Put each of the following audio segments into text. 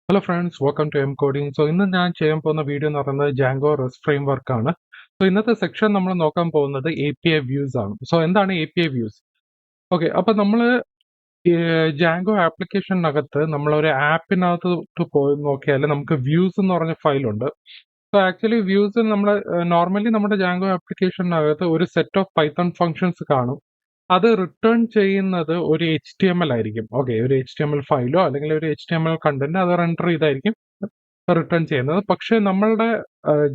Hello friends, welcome to M coding. So ഇന്ന് ഞാൻ ചെയ്യാൻ പോകുന്ന വീഡിയോ എന്ന് പറയുന്നത് ജാങ്കോ റെസ്റ്റ് ഫ്രെയിംവർക്ക് ആണ്. സോ ഇന്നത്തെ സെക്ഷൻ നമ്മൾ നോക്കാൻ പോകുന്നത് API വ്യൂസ് ആണ്. സോ എന്താണ് API വ്യൂസ്? ഓക്കെ, അപ്പൊ നമ്മൾ ജാങ്കോ ആപ്ലിക്കേഷനകത്ത് നമ്മളൊരു ആപ്പിനകത്ത് പോയി നോക്കിയാൽ നമുക്ക് വ്യൂസ് എന്ന് പറഞ്ഞ ഫയലുണ്ട്. സോ ആക്ച്വലി വ്യൂസ് നമ്മൾ നോർമലി നമ്മുടെ ജാങ്കോ ആപ്ലിക്കേഷനകത്ത് ഒരു സെറ്റ് ഓഫ് പൈത്തൺ ഫങ്ഷൻസ് കാണും. അത് റിട്ടേൺ ചെയ്യുന്നത് ഒരു HTML ആയിരിക്കും. ഓക്കെ, ഒരു HTML ഫയലോ അല്ലെങ്കിൽ ഒരു HTML കണ്ടന്റ് അത് റെൻഡർ ചെയ്തായിരിക്കും റിട്ടേൺ ചെയ്യുന്നത്. പക്ഷേ നമ്മളുടെ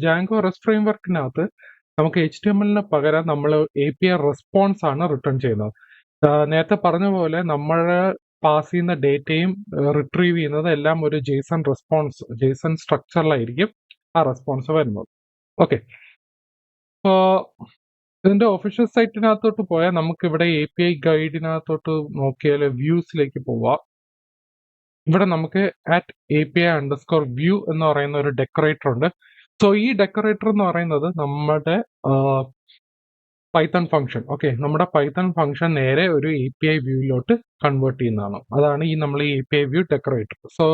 ജാങ്കോ റെസ്റ്റ് ഫ്രെയിംവർക്കിനകത്ത് നമുക്ക് HTML പകരം നമ്മൾ API റെസ്പോൺസ് ആണ് റിട്ടേൺ ചെയ്യുന്നത്. നേരത്തെ പറഞ്ഞ പോലെ നമ്മൾ പാസ് ചെയ്യുന്ന ഡേറ്റയും റിട്രീവ് ചെയ്യുന്നത് എല്ലാം ഒരു ജേസൺ സ്ട്രക്ചറിലായിരിക്കും ആ റെസ്പോൺസ് വരുന്നത്. ഓക്കെ, അപ്പോൾ ഇതിന്റെ ഒഫീഷ്യൽ സൈറ്റിനകത്തോട്ട് പോയാൽ നമുക്ക് ഇവിടെ API ഗൈഡിനകത്തോട്ട് നോക്കിയാൽ വ്യൂസിലേക്ക് പോവാം. ഇവിടെ നമുക്ക് @API_view എന്ന് പറയുന്ന ഒരു ഡെക്കറേറ്റർ ഉണ്ട്. സോ ഈ ഡെക്കറേറ്റർ എന്ന് പറയുന്നത് നമ്മുടെ പൈത്തൺ ഫംഗ്ഷൻ, ഓക്കെ, നമ്മുടെ പൈത്തൺ ഫംഗ്ഷൻ നേരെ ഒരു API വ്യൂയിലോട്ട് കൺവേർട്ട് ചെയ്യുന്നതാണ്. അതാണ് നമ്മൾ ഈ API view decorator. So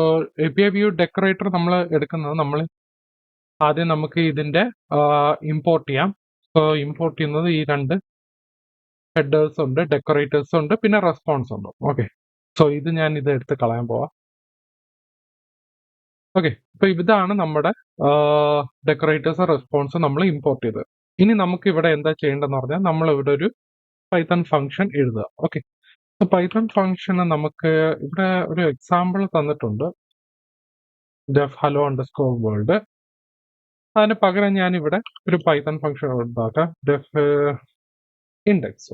API view decorator നമ്മൾ എടുക്കുന്നത് ആദ്യം നമുക്ക് ഇതിന്റെ ഇമ്പോർട്ട് ചെയ്യാം. സോ ഇമ്പോർട്ട് ചെയ്യുന്നത് ഈ രണ്ട് ഹെഡേഴ്സ് ഉണ്ട്, ഡെക്കറേറ്റേഴ്സ് ഉണ്ട്, പിന്നെ റെസ്പോൺസ് ഉണ്ട്. ഓക്കെ, സോ ഞാൻ ഇത് എടുത്ത് കളയാൻ പോവാം. ഓക്കെ, അപ്പൊ ഇതാണ് നമ്മുടെ ഡെക്കറേറ്റേഴ്സ് റെസ്പോൺസ് നമ്മൾ ഇമ്പോർട്ട് ചെയ്തത്. ഇനി നമുക്ക് ഇവിടെ എന്താ ചെയ്യേണ്ടതെന്ന് പറഞ്ഞാൽ നമ്മൾ ഇവിടെ ഒരു പൈത്തൺ ഫംഗ്ഷൻ എഴുതുക. ഓക്കെ, പൈത്തൺ ഫംഗ്ഷന് നമുക്ക് ഇവിടെ ഒരു എക്സാമ്പിൾ തന്നിട്ടുണ്ട്, ഡെഫ് ഹലോ അണ്ടർസ്കോർ വേൾഡ്. അതിന് പകരം ഞാൻ ഇവിടെ ഒരു പൈത്തൺ ഫംഗ്ഷൻ ഉണ്ടാക്കാം, ഡെഫ് ഇൻഡെക്സ്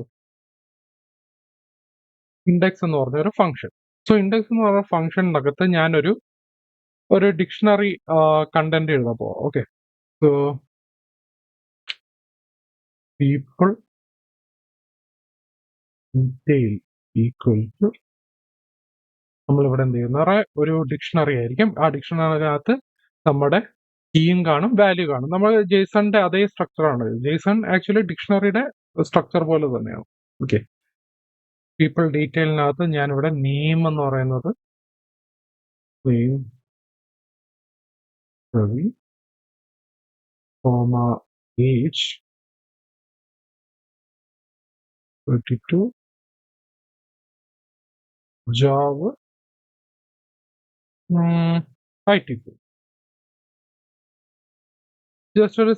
എന്ന് പറഞ്ഞ ഒരു ഫംഗ്ഷൻ. സോ ഇൻഡെക്സ് എന്ന് പറഞ്ഞ ഫംഗ്ഷനകത്ത് ഞാനൊരു ഡിക്ഷണറി കണ്ടന്റ് എഴുതാൻ പോവാം. Okay, so people detail equal to നമ്മളിവിടെ എന്ത് ചെയ്യുന്ന ഒരു ഡിക്ഷണറി ആയിരിക്കും. ആ ഡിക്ഷണറിനകത്ത് നമ്മുടെ കീയും കാണും, വാല്യൂ കാണും. നമ്മൾ ജേസന്റെ അതേ സ്ട്രക്ചറാണ്. ജേസൺ ആക്ച്വലി ഡിക്ഷണറിയുടെ സ്ട്രക്ചർ പോലെ തന്നെയാണ്. ഓക്കെ, പീപ്പിൾ ഡീറ്റെയിലിനകത്ത് ഞാനിവിടെ നെയിം എന്ന് പറയുന്നത് name Ravi, age 32, job IT. Just ഒരു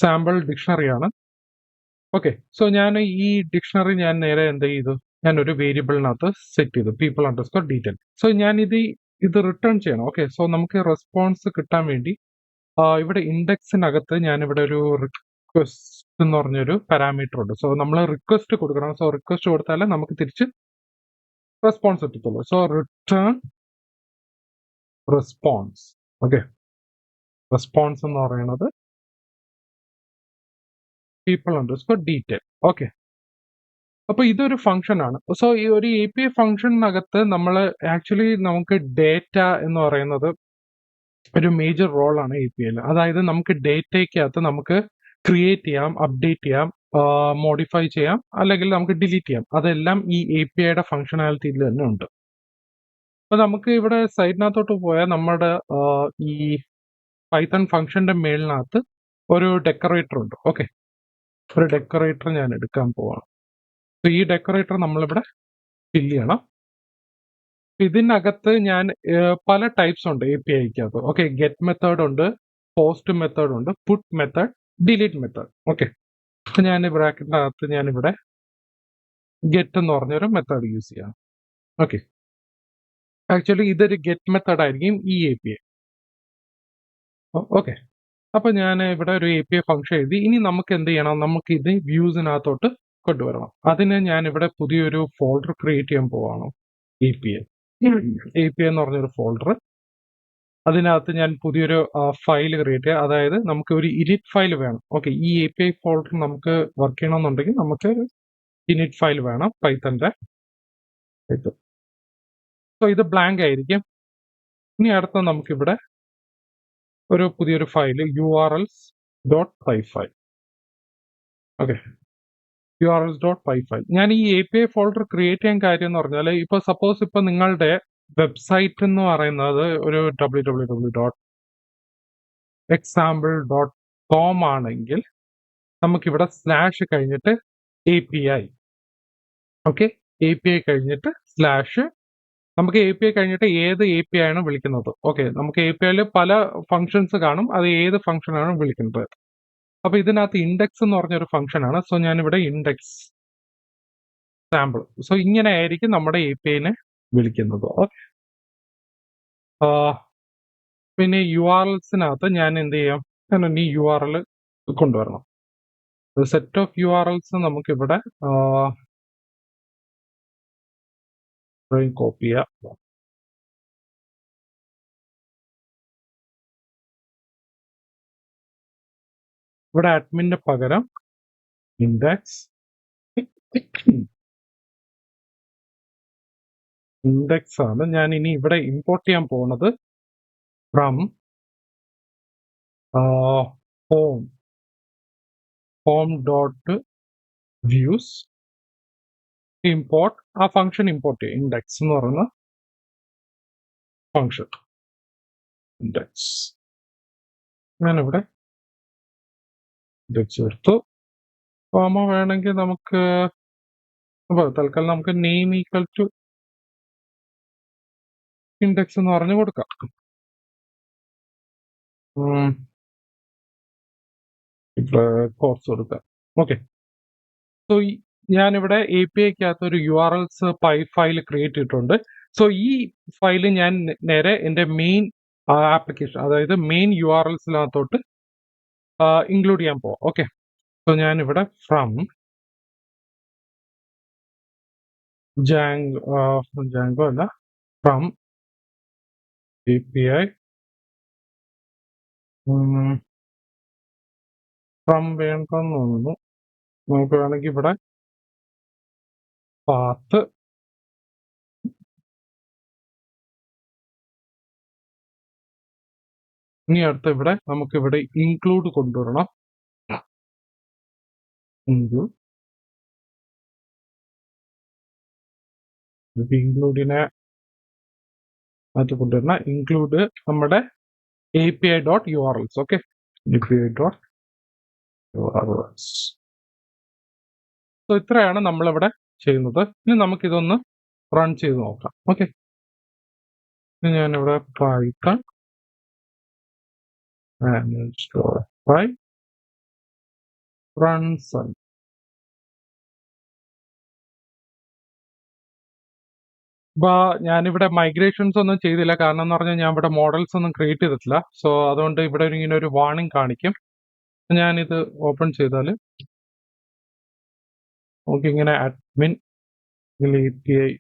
സാമ്പിൾ ഡിക്ഷണറിയാണ്. ഓക്കെ, സോ ഞാൻ ഈ ഡിക്ഷണറി ഞാൻ നേരെ എന്ത് ചെയ്തു, ഞാൻ ഒരു വേരിയബിളിനകത്ത് സെറ്റ് ചെയ്തു, പീപ്പിൾ അണ്ടർസ്കോർ ഡീറ്റെയിൽ. സോ ഞാൻ ഇത് റിട്ടേൺ ചെയ്യണം. ഓക്കെ, സോ നമുക്ക് റെസ്പോൺസ് കിട്ടാൻ വേണ്ടി ഇവിടെ ഇൻഡെക്സിനകത്ത് ഞാൻ ഇവിടെ ഒരു റിക്വസ്റ്റ് എന്ന് പറഞ്ഞൊരു പാരാമീറ്റർ ഉണ്ട്. സോ നമ്മൾ റിക്വസ്റ്റ് കൊടുക്കണം. സോ റിക്വസ്റ്റ് കൊടുത്താലേ നമുക്ക് തിരിച്ച് റെസ്പോൺസ് കിട്ടത്തുള്ളൂ. So return response. Okay, response എന്ന് പറയുന്നത് പീപ്പിൾ അണ്ടർസ്കോർ ഡീറ്റെയിൽ. ഓക്കെ, അപ്പൊ ഇതൊരു ഫംഗ്ഷൻ ആണ്. സോ ഈ ഒരു API ഫംഗ്ഷനകത്ത് നമ്മൾ ആക്ച്വലി നമുക്ക് ഡേറ്റ എന്ന് പറയുന്നത് ഒരു മേജർ റോളാണ് APIയിൽ. അതായത് നമുക്ക് ഡേറ്റയ്ക്കകത്ത് നമുക്ക് ക്രിയേറ്റ് ചെയ്യാം, അപ്ഡേറ്റ് ചെയ്യാം, മോഡിഫൈ ചെയ്യാം, അല്ലെങ്കിൽ നമുക്ക് ഡിലീറ്റ് ചെയ്യാം. അതെല്ലാം ഈ APIയുടെ ഫംഗ്ഷനാലിറ്റിയിൽ തന്നെ ഉണ്ട്. അപ്പൊ നമുക്ക് ഇവിടെ സൈറ്റിനകത്തോട്ട് പോയാൽ നമ്മുടെ ഈ പൈത്തൺ ഫംഗ്ഷന്റെ മേളിനകത്ത് ഒരു ഡെക്കറേറ്റർ ഉണ്ട്. ഓക്കെ, ഒരു ഡെക്കറേറ്റർ ഞാൻ എടുക്കാൻ പോവാണ്. ഈ ഡെക്കറേറ്റർ നമ്മളിവിടെ ഫില്ല് ചെയ്യണം. ഇതിനകത്ത് ഞാൻ പല ടൈപ്സ് ഉണ്ട് APIക്കകത്ത്. ഓക്കെ, ഗെറ്റ് മെത്തേഡ് ഉണ്ട്, പോസ്റ്റ് മെത്തേഡ് ഉണ്ട്, put method, delete method. Okay, ഞാൻ ബ്രാക്കറ്റിനകത്ത് ഞാനിവിടെ ഗെറ്റ് എന്ന് പറഞ്ഞൊരു മെത്തേഡ് യൂസ് ചെയ്യാം. ഓക്കെ, ആക്ച്വലി ഇതൊരു ഗെറ്റ് മെത്തേഡ് ആയിരിക്കും ഈ API. ഓക്കെ, അപ്പൊ ഞാൻ ഇവിടെ ഒരു API ഫംഗ്ഷൻ എഴുതി. ഇനി നമുക്ക് എന്ത് ചെയ്യണം, നമുക്ക് ഇത് വ്യൂസിനകത്തോട്ട് കൊണ്ടുവരണം. അതിന് ഞാൻ ഇവിടെ പുതിയൊരു ഫോൾഡർ ക്രിയേറ്റ് ചെയ്യാൻ പോവാണ്. API എന്ന് പറഞ്ഞൊരു ഫോൾഡർ, അതിനകത്ത് ഞാൻ പുതിയൊരു ഫയൽ ക്രിയേറ്റ് ചെയ്യുക. അതായത് നമുക്ക് ഒരു ഇനിറ്റ് ഫയൽ വേണം. ഓക്കെ, ഈ API ഫോൾഡർ നമുക്ക് വർക്ക് ചെയ്യണമെന്നുണ്ടെങ്കിൽ നമുക്ക് ഇനിറ്റ് ഫയൽ വേണം, പൈത്തന്റെ. സോ ഇത് ബ്ലാങ്ക് ആയിരിക്കും. ഇനി അടുത്ത നമുക്കിവിടെ ഒരു പുതിയൊരു file urls.py file. Okay, urls.py file. ഞാൻ ഈ API ഫോൾഡർ ക്രിയേറ്റ് ചെയ്യാൻ കാര്യം എന്ന് പറഞ്ഞാൽ, ഇപ്പൊ സപ്പോസ് ഇപ്പൊ നിങ്ങളുടെ വെബ്സൈറ്റ് എന്ന് പറയുന്നത് ഒരു www.example.com ആണെങ്കിൽ നമുക്കിവിടെ സ്ലാഷ് കഴിഞ്ഞിട്ട് API. ഓക്കെ, API കഴിഞ്ഞിട്ട് സ്ലാഷ്, നമുക്ക് API കഴിഞ്ഞിട്ട് ഏത് API ആണ് വിളിക്കുന്നത്. ഓക്കെ, നമുക്ക് APIയിൽ പല ഫങ്ഷൻസ് കാണും, അത് ഏത് ഫംഗ്ഷൻ ആണ് വിളിക്കുന്നത്. അപ്പൊ ഇതിനകത്ത് ഇൻഡെക്സ് എന്ന് പറഞ്ഞൊരു ഫംഗ്ഷൻ ആണ്. സോ ഞാനിവിടെ ഇൻഡെക്സ് സാമ്പിൾ. സോ ഇങ്ങനെ ആയിരിക്കും നമ്മുടെ APIനെ വിളിക്കുന്നത്. പിന്നെ URLസിനകത്ത് ഞാൻ എന്ത് ചെയ്യാം, ഞാൻ ഈ URL കൊണ്ടുവരണം. സെറ്റ് ഓഫ് URLs നമുക്കിവിടെ കോപ്പി ചെയ്യാം. ഇവിടെ അഡ്മിന് പകരം ഇൻഡെക്സ് ഇൻഡെക്സ് ആണ് ഞാൻ ഇനി ഇവിടെ ഇമ്പോർട്ട് ചെയ്യാൻ പോകുന്നത്. From home dot views import, ആ ഫംഗ്ഷൻ ഇമ്പോർട്ട് ചെയ്യും. ഇൻഡെക്സ് എന്ന് പറയുന്ന ഫംഗ്ഷൻ ഇൻഡെക്സ് ഞാനിവിടെ ഇൻഡെക്സ് എടുത്തു. കോമ വേണമെങ്കിൽ നമുക്ക് തൽക്കാലം നമുക്ക് നെയിം ഈക്വൽ ടു ഇൻഡെക്സ് എന്ന് പറഞ്ഞു കൊടുക്കാം. കോഴ്സ് കൊടുക്കാം. ഓക്കെ, സോ ഞാനിവിടെ APIക്കകത്ത് ഒരു URLs പൈ ഫയൽ ക്രിയേറ്റ് ചെയ്തിട്ടുണ്ട്. സോ ഈ ഫയൽ ഞാൻ നേരെ എൻ്റെ മെയിൻ ആപ്ലിക്കേഷൻ, അതായത് മെയിൻ URLസിനകത്തോട്ട് ഇൻക്ലൂഡ് ചെയ്യാൻ പോവാം. ഓക്കെ, സോ ഞാനിവിടെ ഫ്രം ജാങ്കോ അല്ല, ഫ്രം API ഫ്രം വേണ്ടെന്ന് തോന്നുന്നു. നമുക്ക് വേണമെങ്കിൽ ഇവിടെ പാത്ത് ഇനി അടുത്ത് ഇവിടെ നമുക്കിവിടെ ഇൻക്ലൂഡ് കൊണ്ടുവരണം. ഇൻക്ലൂഡിനെ അത് കൊണ്ടുവരണം. ഇൻക്ലൂഡ് നമ്മുടെ API.URLs. Okay, API.URLs. സോ ഇത്രയാണ് നമ്മളിവിടെ ചെയ്യുന്നത്. ഇനി നമുക്കിതൊന്ന് റൺ ചെയ്ത് നോക്കാം. ഓക്കെ, ഞാനിവിടെ Python runs. ഞാനിവിടെ മൈഗ്രേഷൻസ് ഒന്നും ചെയ്തില്ല, കാരണം എന്ന് പറഞ്ഞാൽ ഞാൻ ഇവിടെ മോഡൽസ് ഒന്നും ക്രിയേറ്റ് ചെയ്തിട്ടില്ല. സോ അതുകൊണ്ട് ഇവിടെ ഇങ്ങനെ ഒരു വാർണിംഗ് കാണിക്കും. ഞാനിത് ഓപ്പൺ ചെയ്താൽ നമുക്കിങ്ങനെ admin API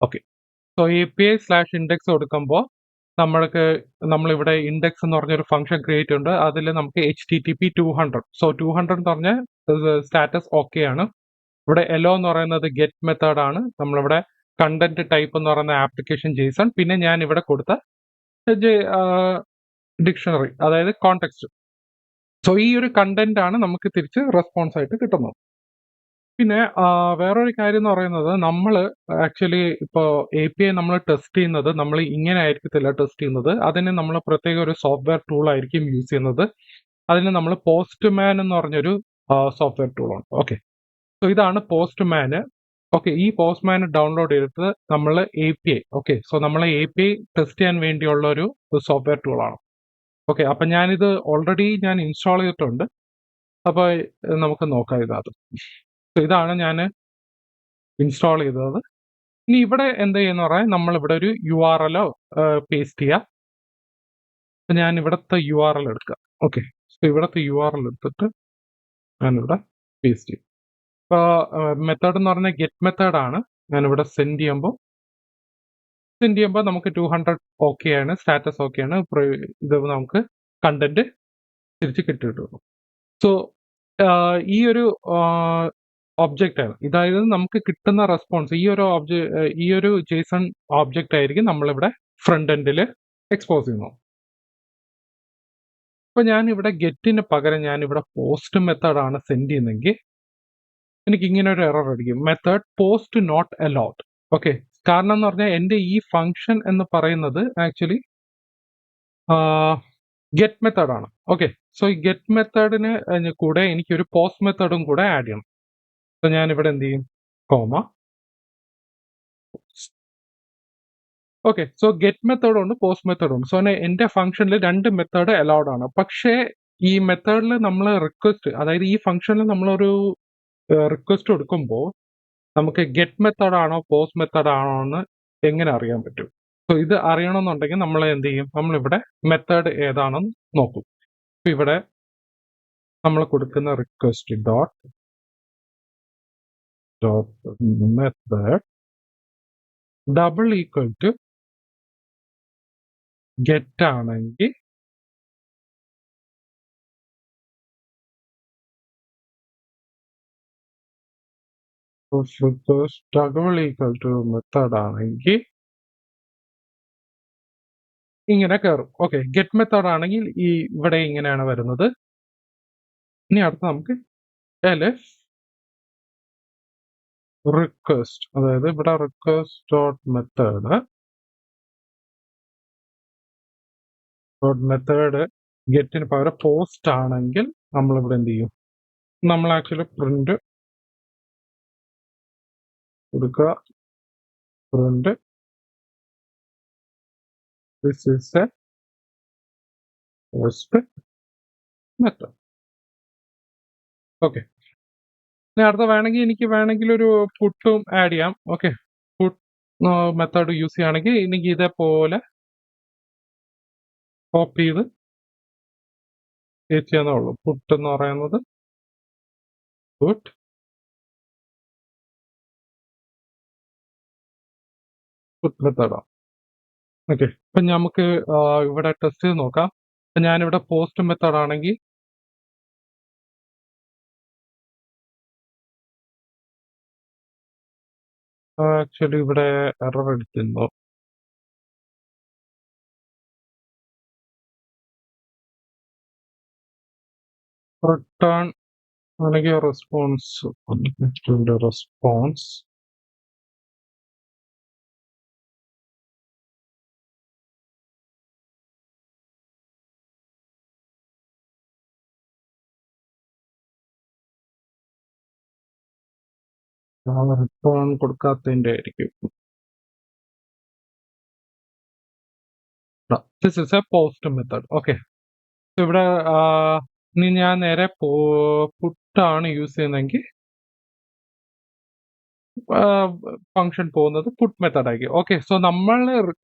okay, so API/index കൊടുക്കുമ്പോൾ നമ്മളിവിടെ ഇൻഡെക്സ് എന്ന് പറഞ്ഞൊരു ഫംഗ്ഷൻ ക്രിയേറ്റ് ഉണ്ട്. അതിൽ നമുക്ക് HTTP 200. സോ 200 എന്ന് പറഞ്ഞ സ്റ്റാറ്റസ് ഓക്കെ ആണ്. ഇവിടെ എലോ എന്ന് പറയുന്നത് ഗെറ്റ് മെത്തേഡ് ആണ്. നമ്മളിവിടെ കണ്ടന്റ് ടൈപ്പ് എന്ന് പറയുന്ന ആപ്ലിക്കേഷൻ JSON, പിന്നെ ഞാൻ ഇവിടെ കൊടുത്ത ഡിക്ഷണറി, അതായത് കോണ്ടെക്സ്റ്റ്. സോ ഈ ഒരു കണ്ടന്റ് ആണ് നമുക്ക് തിരിച്ച് റെസ്പോൺസ് ആയിട്ട് കിട്ടുന്നത്. പിന്നെ വേറൊരു കാര്യം എന്ന് പറയുന്നത്, നമ്മൾ ആക്ച്വലി ഇപ്പോൾ API നമ്മൾ ടെസ്റ്റ് ചെയ്യുന്നത് നമ്മൾ ഇങ്ങനെ ആയിരിക്കത്തില്ല ടെസ്റ്റ് ചെയ്യുന്നത്. അതിന് നമ്മൾ പ്രത്യേക ഒരു സോഫ്റ്റ്വെയർ ടൂൾ ആയിരിക്കും യൂസ് ചെയ്യുന്നത്. അതിന് നമ്മൾ പോസ്റ്റ്മാൻ എന്ന് പറഞ്ഞൊരു സോഫ്റ്റ്വെയർ ടൂളാണ്. ഓക്കെ, സോ ഇതാണ് പോസ്റ്റ്മാൻ. ഓക്കെ, ഈ പോസ്റ്റ്മാൻ ഡൗൺലോഡ് ചെയ്തിട്ട് നമ്മൾ API, ഓക്കെ, സോ നമ്മൾ API ടെസ്റ്റ് ചെയ്യാൻ വേണ്ടിയുള്ള ഒരു സോഫ്റ്റ്വെയർ ടൂളാണ്. ഓക്കെ, അപ്പം ഞാനിത് ഓൾറെഡി ഞാൻ ഇൻസ്റ്റാൾ ചെയ്തിട്ടുണ്ട്. അപ്പോൾ നമുക്ക് നോക്കാം ഇതിനകത്ത്. ഇതാണ് ഞാൻ ഇൻസ്റ്റാൾ ചെയ്തത്. ഇനി ഇവിടെ എന്ത് ചെയ്യുന്ന പറയാൻ, നമ്മളിവിടെ ഒരു URL പേസ്റ്റ് ചെയ്യാം. ഞാൻ ഇവിടുത്തെ URL എടുക്കാം. ഓക്കെ, സോ ഇവിടുത്തെ URL എടുത്തിട്ട് ഞാനിവിടെ പേസ്റ്റ് ചെയ്യും. ഇപ്പോൾ മെത്തേഡ് എന്ന് പറഞ്ഞാൽ ഗെറ്റ് മെത്തേഡ് ആണ്. ഞാനിവിടെ സെൻഡ് ചെയ്യുമ്പോൾ നമുക്ക് 200 ഓക്കെ ആണ്, സ്റ്റാറ്റസ് ഓക്കെ ആണ്. ഇത് നമുക്ക് കണ്ടന്റ് തിരിച്ച് കിട്ടിയിട്ടുള്ളൂ. സോ ഈ ഒരു ഒബ്ജക്റ്റ് ആണ്, ഇതായത് നമുക്ക് കിട്ടുന്ന റെസ്പോൺസ് ഈ ഒരു JSON ഓബ്ജക്റ്റ് ആയിരിക്കും നമ്മളിവിടെ ഫ്രണ്ട് എൻഡിൽ എക്സ്പോസ് ചെയ്യുന്നത്. ഇപ്പൊ ഞാനിവിടെ ഗെറ്റിന് പകരം ഞാനിവിടെ പോസ്റ്റ് മെത്തേഡ് ആണ് സെൻഡ് ചെയ്യുന്നതെങ്കിൽ എനിക്ക് ഇങ്ങനെ ഒരു എറർ അടിക്കും, method post not allowed. Okay, കാരണം എന്ന് പറഞ്ഞാൽ എൻ്റെ ഈ ഫംഗ്ഷൻ എന്ന് പറയുന്നത് ആക്ച്വലി ഗെറ്റ് മെത്തേഡ് ആണ്. ഓക്കെ, സോ ഈ ഗെറ്റ് മെത്തേഡിന് കൂടെ എനിക്കൊരു പോസ്റ്റ് മെത്തേഡും കൂടെ ആഡ് ചെയ്യണം. സോ ഞാൻ ഇവിടെ എന്ത് ചെയ്യും, comma. Okay, so get method ഉണ്ട്, പോസ്റ്റ് മെത്തേഡ് ഉണ്ട്. സോ എൻ്റെ ഫംഗ്ഷനിൽ രണ്ട് മെത്തേഡ് അലൗഡ് ആണ്. പക്ഷേ ഈ മെത്തേഡിൽ നമ്മൾ റിക്വസ്റ്റ്, അതായത് ഈ ഫംഗ്ഷനിൽ നമ്മളൊരു റിക്വസ്റ്റ് കൊടുക്കുമ്പോൾ നമുക്ക് ഗെറ്റ് മെത്തേഡ് ആണോ പോസ്റ്റ് മെത്തേഡ് ആണോ എന്ന് എങ്ങനെ അറിയാൻ പറ്റും? സോ ഇത് അറിയണമെന്നുണ്ടെങ്കിൽ നമ്മൾ എന്ത് ചെയ്യും, നമ്മളിവിടെ മെത്തേഡ് ഏതാണെന്ന് നോക്കും. ഇവിടെ നമ്മൾ കൊടുക്കുന്ന request dot method double equal to get ആണെങ്കിൽ request double equal to method ആണെങ്കിൽ ഇങ്ങനെ കയറും. ഓക്കെ, ഗെറ്റ് മെത്തേഡ് ആണെങ്കിൽ ഈ ഇവിടെ ഇങ്ങനെയാണ് വരുന്നത്. ഇനി അടുത്ത് നമുക്ക് എൽഎഫ് റിക്വസ്റ്റ്, അതായത് ഇവിടെ റിക്വസ്റ്റ് ഡോട്ട് മെത്തേഡ് ഗെറ്റിന് പകരം പോസ്റ്റ് ആണെങ്കിൽ നമ്മൾ ഇവിടെ എന്ത് ചെയ്യും, നമ്മൾ ആക്ച്വലി പ്രിന്റ് കൊടുക്കുക, print this is A post method. Okay, ഇനി അടുത്ത എനിക്ക് ഒരു പുട്ടും ആഡ് ചെയ്യാം. ഓക്കെ, പുട്ട് മെത്തേഡ് യൂസ് ചെയ്യുകയാണെങ്കിൽ എനിക്ക് ഇതേപോലെ കോപ്പി ചെയ്ത് ചെയ്യാന്നേ ഉള്ളൂ. പുട്ട് എന്ന് പറയുന്നത് പുട്ട് മെത്തേഡാണ്. ഓക്കെ, അപ്പൊ നമുക്ക് ഇവിടെ ടെസ്റ്റ് ചെയ്ത് നോക്കാം. ഞാനിവിടെ പോസ്റ്റ് മെത്തേഡ് ആണെങ്കിൽ ആക്ച്വലി ഇവിടെ എറർ അടിക്കുന്നു. റിട്ടേൺ അല്ലെങ്കിൽ റെസ്പോൺസ് റിട്ടേൺ കൊടുക്കാത്തതിന്റെ ആയിരിക്കും. This is A post method. Okay, ഇവിടെ ഇനി ഞാൻ നേരെ പുട്ടാണ് യൂസ് ചെയ്യുന്നതെങ്കിൽ ഫംഗ്ഷൻ പോകുന്നത് പുട്ട് മെത്തേഡ് ആയിരിക്കും. ഓക്കെ, സോ നമ്മൾ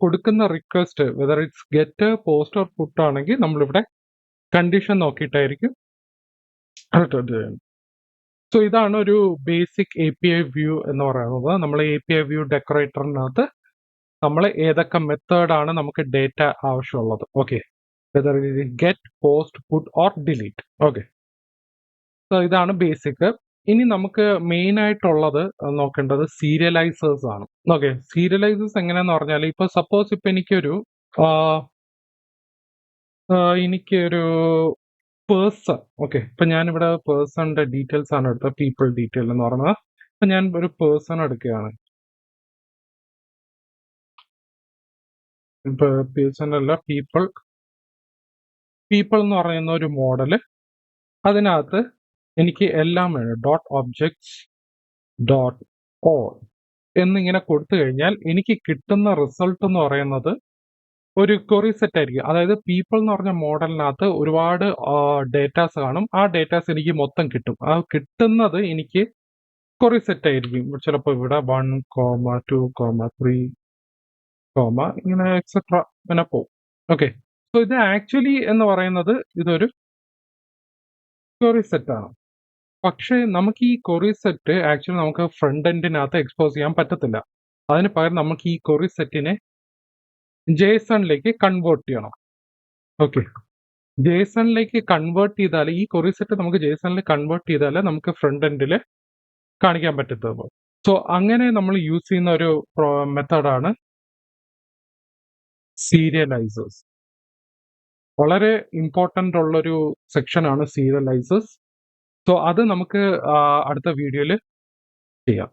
കൊടുക്കുന്ന request whether it's get post or puttu ആണെങ്കിൽ നമ്മളിവിടെ കണ്ടീഷൻ നോക്കിയിട്ടായിരിക്കും റിട്ടേൺ ചെയ്യുന്നത്. സോ ഇതാണ് ഒരു ബേസിക് API വ്യൂ എന്ന് പറയുന്നത്. നമ്മൾ API വ്യൂ ഡെക്കറേറ്ററിനകത്ത് നമ്മൾ ഏതൊക്കെ മെത്തേഡാണ് നമുക്ക് ഡേറ്റ ആവശ്യമുള്ളത്. Okay, whether it get post put or delete. Okay, so ഇതാണ് ബേസിക്. ഇനി നമുക്ക് മെയിൻ ആയിട്ടുള്ളത് നോക്കേണ്ടത് സീരിയലൈസേഴ്സ് ആണ്. ഓക്കെ, സീരിയലൈസേഴ്സ് എങ്ങനെയാന്ന് പറഞ്ഞാൽ ഇപ്പൊ സപ്പോസ് ഇപ്പൊ എനിക്കൊരു പേഴ്സൺ, ഓക്കെ, ഇപ്പൊ ഞാനിവിടെ പേഴ്സണിന്റെ ഡീറ്റെയിൽസ് ആണ് എടുത്തത്, പീപ്പിൾ ഡീറ്റെയിൽ എന്ന് പറഞ്ഞത്. അപ്പൊ ഞാൻ ഒരു പേഴ്സൺ എടുക്കുകയാണ്. ഇപ്പൊ പേഴ്സൺ അല്ല, പീപ്പിൾ എന്ന് പറയുന്ന ഒരു മോഡല്, അതിനകത്ത് എനിക്ക് എല്ലാം വേണം. ഡോട്ട് ഒബ്ജക്ട്സ് ഡോട്ട് ഓൾ എന്നിങ്ങനെ കൊടുത്തു കഴിഞ്ഞാൽ എനിക്ക് കിട്ടുന്ന റിസൾട്ട് എന്ന് പറയുന്നത് ഒരു ക്വറി സെറ്റ് ആയിരിക്കും. അതായത് പീപ്പിൾ എന്ന് പറഞ്ഞ മോഡലിനകത്ത് ഒരുപാട് ഡേറ്റാസ് കാണും. ആ ഡേറ്റാസ് എനിക്ക് മൊത്തം കിട്ടും. ആ കിട്ടുന്നത് എനിക്ക് ക്വറി സെറ്റ് ആയിരിക്കും. ചിലപ്പോൾ ഇവിടെ 1, 2, 3, ഇങ്ങനെ എക്സെട്ര ഇങ്ങനെ പോകും. ഓക്കെ, സോ ഇത് ആക്ച്വലി എന്ന് പറയുന്നത് ഇതൊരു ക്വറി സെറ്റ് ആണ്. പക്ഷേ നമുക്ക് ഈ ക്വറി സെറ്റ് ആക്ച്വലി നമുക്ക് ഫ്രണ്ട് എൻഡിനകത്ത് എക്സ്പോസ് ചെയ്യാൻ പറ്റത്തില്ല. അതിന് പകരം നമുക്ക് ഈ ക്വറി സെറ്റിനെ ജേസണിലേക്ക് കൺവേർട്ട് ചെയ്യണം. ഓക്കെ, ജേസണിലേക്ക് കൺവേർട്ട് ചെയ്താൽ ഈ ക്വറി സെറ്റ് നമുക്ക് ജേസണിൽ കൺവേർട്ട് ചെയ്താലേ നമുക്ക് ഫ്രണ്ട് എൻഡിൽ കാണിക്കാൻ പറ്റത്തുള്ളൂ. സോ അങ്ങനെ നമ്മൾ യൂസ് ചെയ്യുന്ന ഒരു മെത്തേഡാണ് സീരിയലൈസേഴ്സ്. വളരെ ഇമ്പോർട്ടൻ്റ് ഉള്ളൊരു സെക്ഷനാണ് സീരിയലൈസേഴ്സ്. സോ അത് നമുക്ക് അടുത്ത വീഡിയോയിൽ ചെയ്യാം.